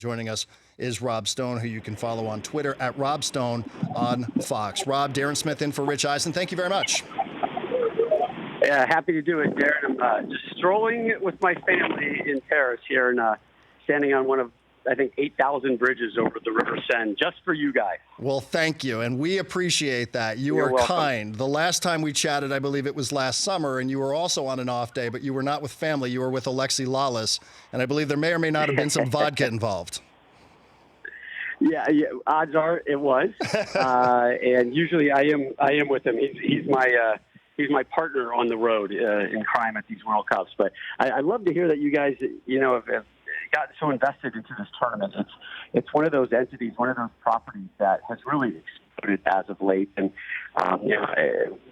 Joining us is Rob Stone, who you can follow on Twitter at Rob Stone on Fox. Rob, Darren Smith in for Rich Eisen. Thank you very much. Yeah, happy to do it, Darren. I'm just strolling with my family in Paris here and standing on one of, I think, 8,000 bridges over the River Seine just for you guys. Well, thank you, and we appreciate that. You're are welcome. kind. The last time we chatted, I believe it was last summer, and you were also on an off day, but you were not with family. You were with Alexi Lawless, and I believe there may or may not have been some vodka involved. Yeah, odds are it was, and usually I am with him. He's my partner on the road in crime at these World Cups. But I love to hear that you guys, have gotten so invested into this tournament. It's one of those entities, one of those properties that has really exploded as of late. And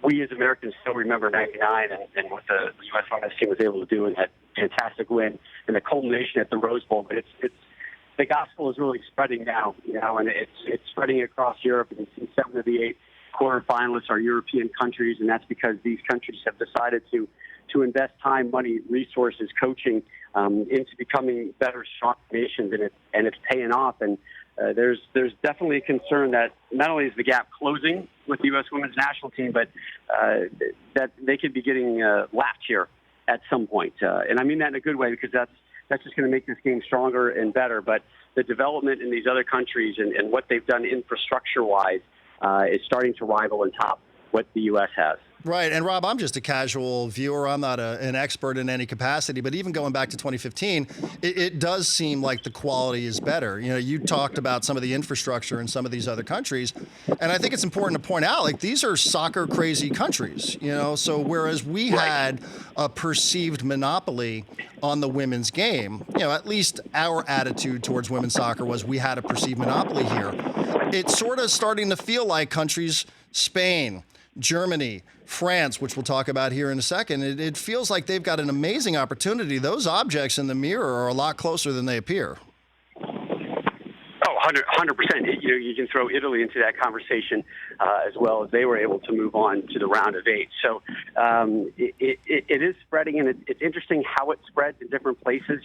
we as Americans still remember '99 and what the U.S. women's team was able to do in that fantastic win and the culmination at the Rose Bowl. But it's the gospel is really spreading now, and it's spreading across Europe. And 7 of the 8 quarterfinalists are European countries, and that's because these countries have decided to invest time, money, resources, coaching into becoming better, strong nations, and it's paying off. And there's definitely a concern that not only is the gap closing with the U.S. women's national team, but that they could be getting lapped here at some point. And I mean that in a good way, because that's just going to make this game stronger and better. But the development in these other countries and what they've done infrastructure-wise is starting to rival and top what the U.S. has. Right. And, Rob, I'm just a casual viewer. I'm not an expert in any capacity. But even going back to 2015, it does seem like the quality is better. You talked about some of the infrastructure in some of these other countries. And I think it's important to point out, these are soccer-crazy countries, So whereas we had a perceived monopoly on the women's game, at least our attitude towards women's soccer was we had a perceived monopoly here. It's sort of starting to feel like countries, Spain, Germany, France, which we'll talk about here in a second, it feels like they've got an amazing opportunity. Those objects in the mirror are a lot closer than they appear. Oh, 100%. You can throw Italy into that conversation as well, as they were able to move on to the round of 8. So it is spreading, and it's interesting how it spreads in different places.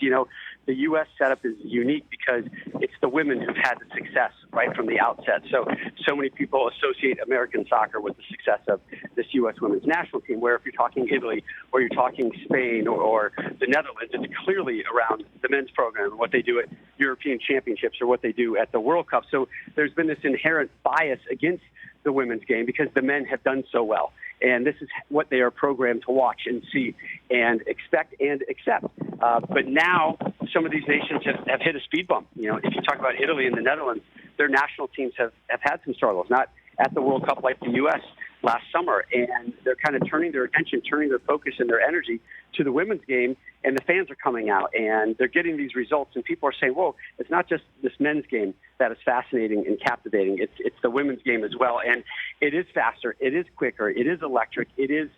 The U.S. setup is unique because it's the women who've had the success right from the outset. So many people associate American soccer with the success of this U.S. women's national team, where if you're talking Italy or you're talking Spain or the Netherlands, it's clearly around the men's program and what they do at European championships or what they do at the World Cup. So there's been this inherent bias against the women's game because the men have done so well. And this is what they are programmed to watch and see and expect and accept. But now some of these nations have hit a speed bump. If you talk about Italy and the Netherlands, their national teams have had some struggles, not at the World Cup like the U.S. last summer. And they're kind of turning their attention, turning their focus and their energy to the women's game. And the fans are coming out and they're getting these results. And people are saying, whoa, it's not just this men's game that is fascinating and captivating. It's the women's game as well. And it is faster. It is quicker. It is electric. It is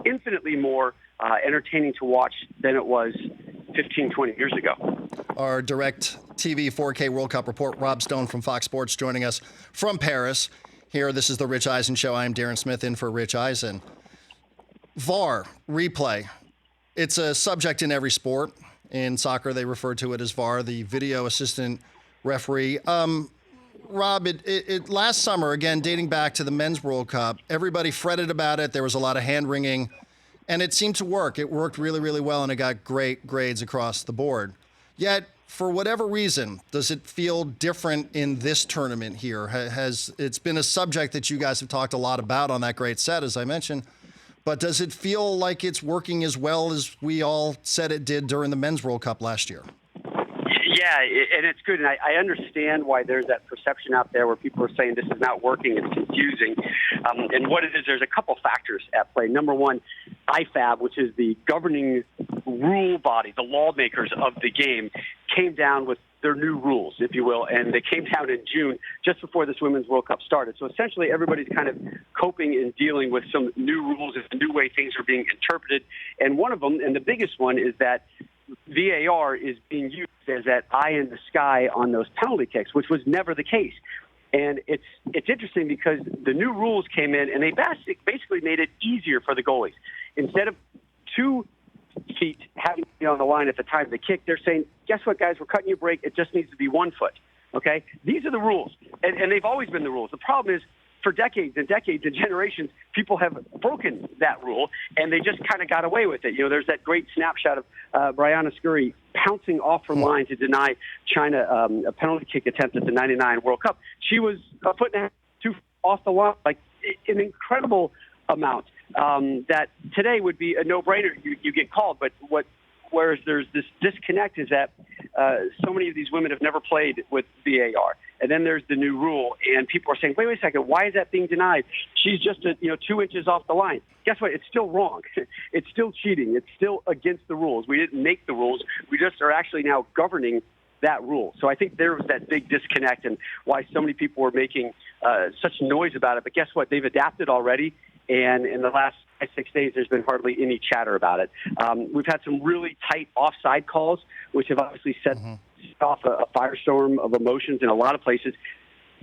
infinitely more entertaining to watch than it was 15, 20 years ago. Our direct TV 4K World Cup report, Rob Stone from Fox Sports joining us from Paris. Here, this is the Rich Eisen Show. I am Darren Smith in for Rich Eisen. VAR, replay. It's a subject in every sport. In soccer, they refer to it as VAR, the video assistant referee. Rob, it last summer, again, dating back to the Men's World Cup, everybody fretted about it. There was a lot of hand-wringing, and it seemed to work. It worked really, really well, and it got great grades across the board. Yet, for whatever reason, does it feel different in this tournament here? It's been a subject that you guys have talked a lot about on that great set, as I mentioned, but does it feel like it's working as well as we all said it did during the Men's World Cup last year? Yeah, and it's good. And I understand why there's that perception out there where people are saying this is not working, it's confusing. And what it is, there's a couple factors at play. Number one, IFAB, which is the governing rule body, the lawmakers of the game, came down with their new rules, if you will, and they came down in June just before this Women's World Cup started. So essentially everybody's kind of coping and dealing with some new rules and the new way things are being interpreted. And one of them, and the biggest one, is that VAR is being used as that eye in the sky on those penalty kicks, which was never the case. And it's interesting because the new rules came in and they basically made it easier for the goalies. Instead of two feet having to be on the line at the time of the kick. They're saying, guess what, guys, we're cutting you a break. It just needs to be 1 foot. Okay? These are the rules. And they've always been the rules. The problem is, for decades and decades and generations, people have broken that rule, and they just kind of got away with it. You know, there's that great snapshot of Brianna Scurry pouncing off her line to deny China a penalty kick attempt at the 99 World Cup. She was a foot and a half, 2 off the line, like an incredible amount that today would be a no-brainer. You get called, but whereas there's this disconnect is that so many of these women have never played with VAR. And then there's the new rule, and people are saying, wait a second, why is that being denied? She's just 2 inches off the line. Guess what? It's still wrong. It's still cheating. It's still against the rules. We didn't make the rules. We just are actually now governing that rule. So I think there was that big disconnect and why so many people were making such noise about it. But guess what? They've adapted already. And in the last 6 days, there's been hardly any chatter about it. We've had some really tight offside calls, which have obviously set off a firestorm of emotions in a lot of places.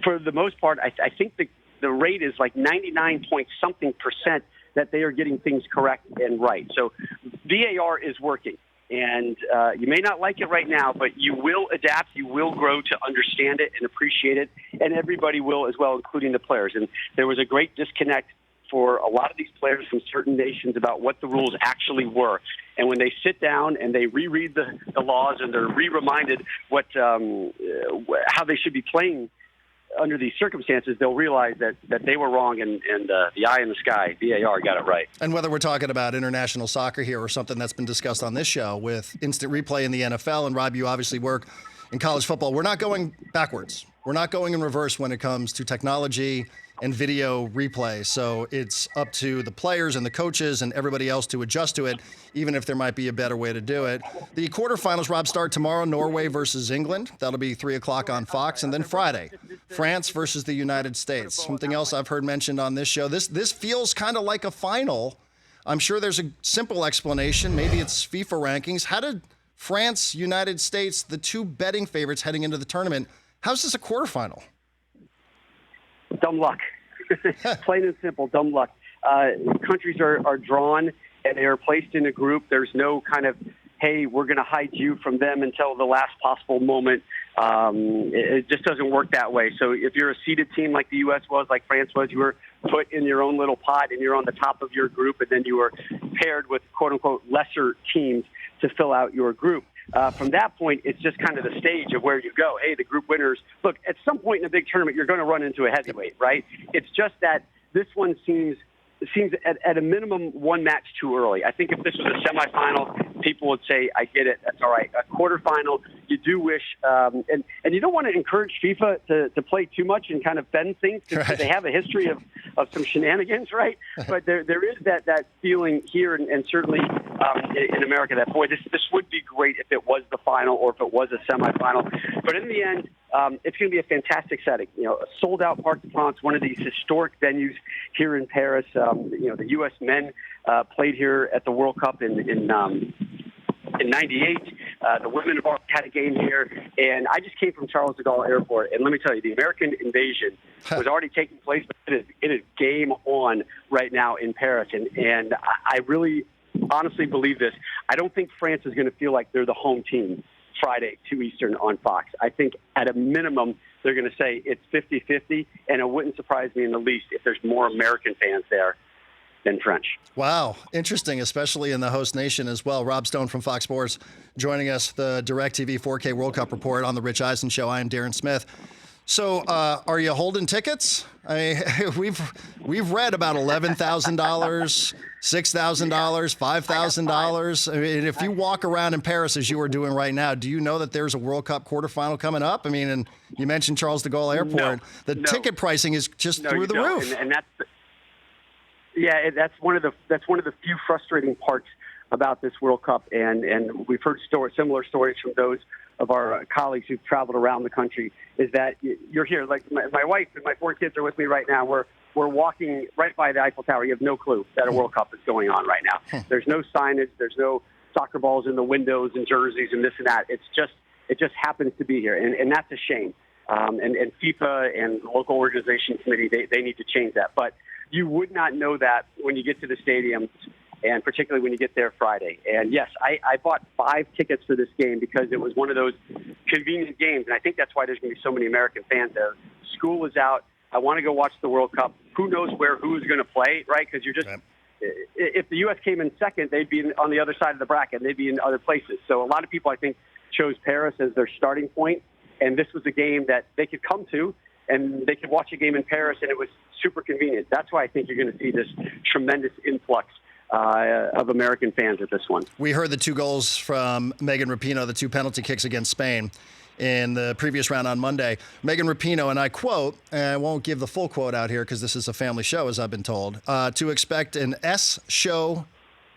For the most part, I think the rate is like 99-point-something% that they are getting things correct and right. So VAR is working. And you may not like it right now, but you will adapt, you will grow to understand it and appreciate it, and everybody will as well, including the players. And there was a great disconnect for a lot of these players from certain nations about what the rules actually were. And when they sit down and they reread the laws and they're re-reminded how they should be playing under these circumstances, they'll realize that they were wrong and the eye in the sky, VAR, got it right. And whether we're talking about international soccer here or something that's been discussed on this show with instant replay in the NFL, and Rob, you obviously work in college football, we're not going backwards. We're not going in reverse when it comes to technology and video replay. So it's up to the players and the coaches and everybody else to adjust to it, even if there might be a better way to do it. The quarterfinals, Rob, start tomorrow, Norway versus England. That'll be 3 o'clock on Fox. And then Friday, France versus the United States. Something else I've heard mentioned on this show. This feels kind of like a final. I'm sure there's a simple explanation. Maybe it's FIFA rankings. How did France, United States, the 2 betting favorites heading into the tournament, how's this a quarterfinal? Dumb luck. Plain and simple, dumb luck. Countries are drawn and they are placed in a group. There's no kind of, hey, we're going to hide you from them until the last possible moment. It just doesn't work that way. So if you're a seeded team like the U.S. was, like France was, you were put in your own little pot and you're on the top of your group, and then you were paired with, quote-unquote, lesser teams to fill out your group. From that point, it's just kind of the stage of where you go. Hey, the group winners. Look, at some point in a big tournament, you're going to run into a heavyweight, right? It's just that this one seems at a minimum one match too early. I think if this was a semifinal, people would say, I get it, that's all right. A quarterfinal, you do wish, and you don't want to encourage FIFA to play too much and kind of bend things because they have a history of some shenanigans, right? But there is that feeling here and certainly in America that, boy, this would be great if it was the final or if it was a semifinal. But in the end, it's going to be a fantastic setting. You know, a sold-out Parc de France, one of these historic venues here in Paris. The U.S. men played here at the World Cup in '98. The women have already had a game here, and I just came from Charles de Gaulle Airport, and let me tell you, the American invasion was already taking place, but it is game on right now in Paris, and I really honestly believe this. I don't think France is going to feel like they're the home team Friday, 2 Eastern on Fox. I think at a minimum, they're going to say it's 50-50, and it wouldn't surprise me in the least if there's more American fans there than French. Wow. Interesting, especially in the host nation as well. Rob Stone from Fox Sports joining us, the DirecTV 4K World Cup report on The Rich Eisen Show. I am Darren Smith. So are you holding tickets? I mean, we've read about $11,000, $6,000, $5,000. I mean, if you walk around in Paris as you are doing right now, do you know that there's a World Cup quarterfinal coming up? I mean, and you mentioned Charles de Gaulle Airport. The ticket pricing is just through the roof. And that's that's one of the few frustrating parts about this World Cup, and we've heard similar stories from those of our colleagues who've traveled around the country, is that you're here. Like my wife and my 4 kids are with me right now. We're walking right by the Eiffel Tower. You have no clue that a World Cup is going on right now. There's no signage. There's no soccer balls in the windows and jerseys and this and that. It just happens to be here, and that's a shame. And FIFA and the local organization committee, they need to change that. But you would not know that when you get to the stadium and particularly when you get there Friday. And yes, I bought 5 tickets for this game because it was one of those convenient games, and I think that's why there's going to be so many American fans there. School is out. I want to go watch the World Cup. Who knows who's going to play, right? Because you're just if the U.S. came in second, they'd be on the other side of the bracket. They'd be in other places. So a lot of people, I think, chose Paris as their starting point, and this was a game that they could come to, and they could watch a game in Paris, and it was super convenient. That's why I think you're going to see this tremendous influx of American fans at this one. We heard the 2 goals from Megan Rapinoe, the 2 penalty kicks against Spain in the previous round on Monday. Megan Rapinoe, and I quote, and I won't give the full quote out here because this is a family show, as I've been told, to expect an S-show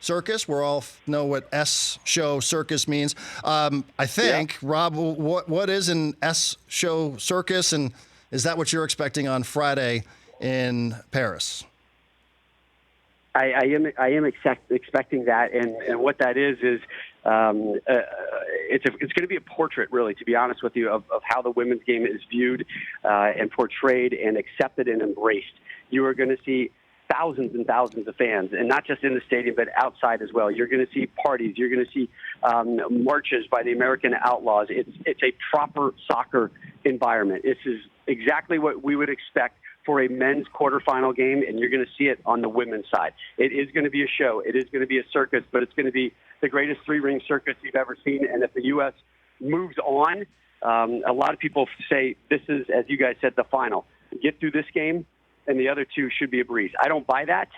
circus. We all know what S-show circus means. I think, Rob, what is an S-show circus, and is that what you're expecting on Friday in Paris? I am expecting that, and what that is it's going to be a portrait, really, to be honest with you, of how the women's game is viewed and portrayed and accepted and embraced. You are going to see thousands and thousands of fans, and not just in the stadium, but outside as well. You're going to see parties. You're going to see marches by the American Outlaws. It's a proper soccer environment. This is exactly what we would expect for a men's quarterfinal game, and you're going to see it on the women's side. It is going to be a show. It is going to be a circus, but it's going to be the greatest 3-ring circus you've ever seen. And if the U.S. moves on, a lot of people say this is, as you guys said, the final. Get through this game, and the other 2 should be a breeze. I don't buy that.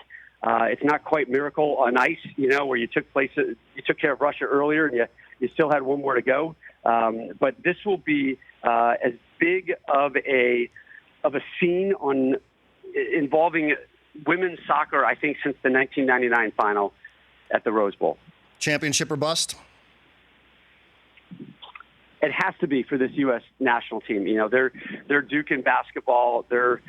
It's not quite Miracle on Ice, where you took care of Russia earlier, and you still had one more to go. But this will be as big of a scene involving women's soccer, I think, since the 1999 final at the Rose Bowl. Championship or bust? It has to be for this U.S. national team. They're Duke in basketball. They're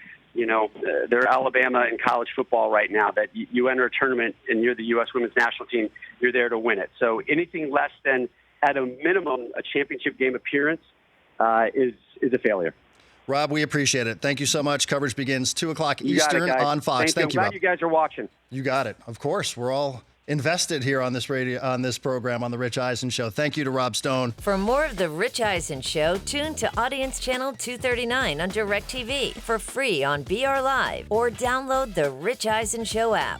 Alabama in college football right now. That you enter a tournament and you're the U.S. women's national team, you're there to win it. So anything less than, at a minimum, a championship game appearance is a failure. Rob, we appreciate it. Thank you so much. Coverage begins 2 o'clock Eastern on Fox. Thank you, Rob. I'm glad you guys are watching. You got it. Of course. We're all invested here on this program, on The Rich Eisen Show. Thank you to Rob Stone. For more of The Rich Eisen Show, tune to Audience Channel 239 on DirecTV for free on BR Live or download the Rich Eisen Show app.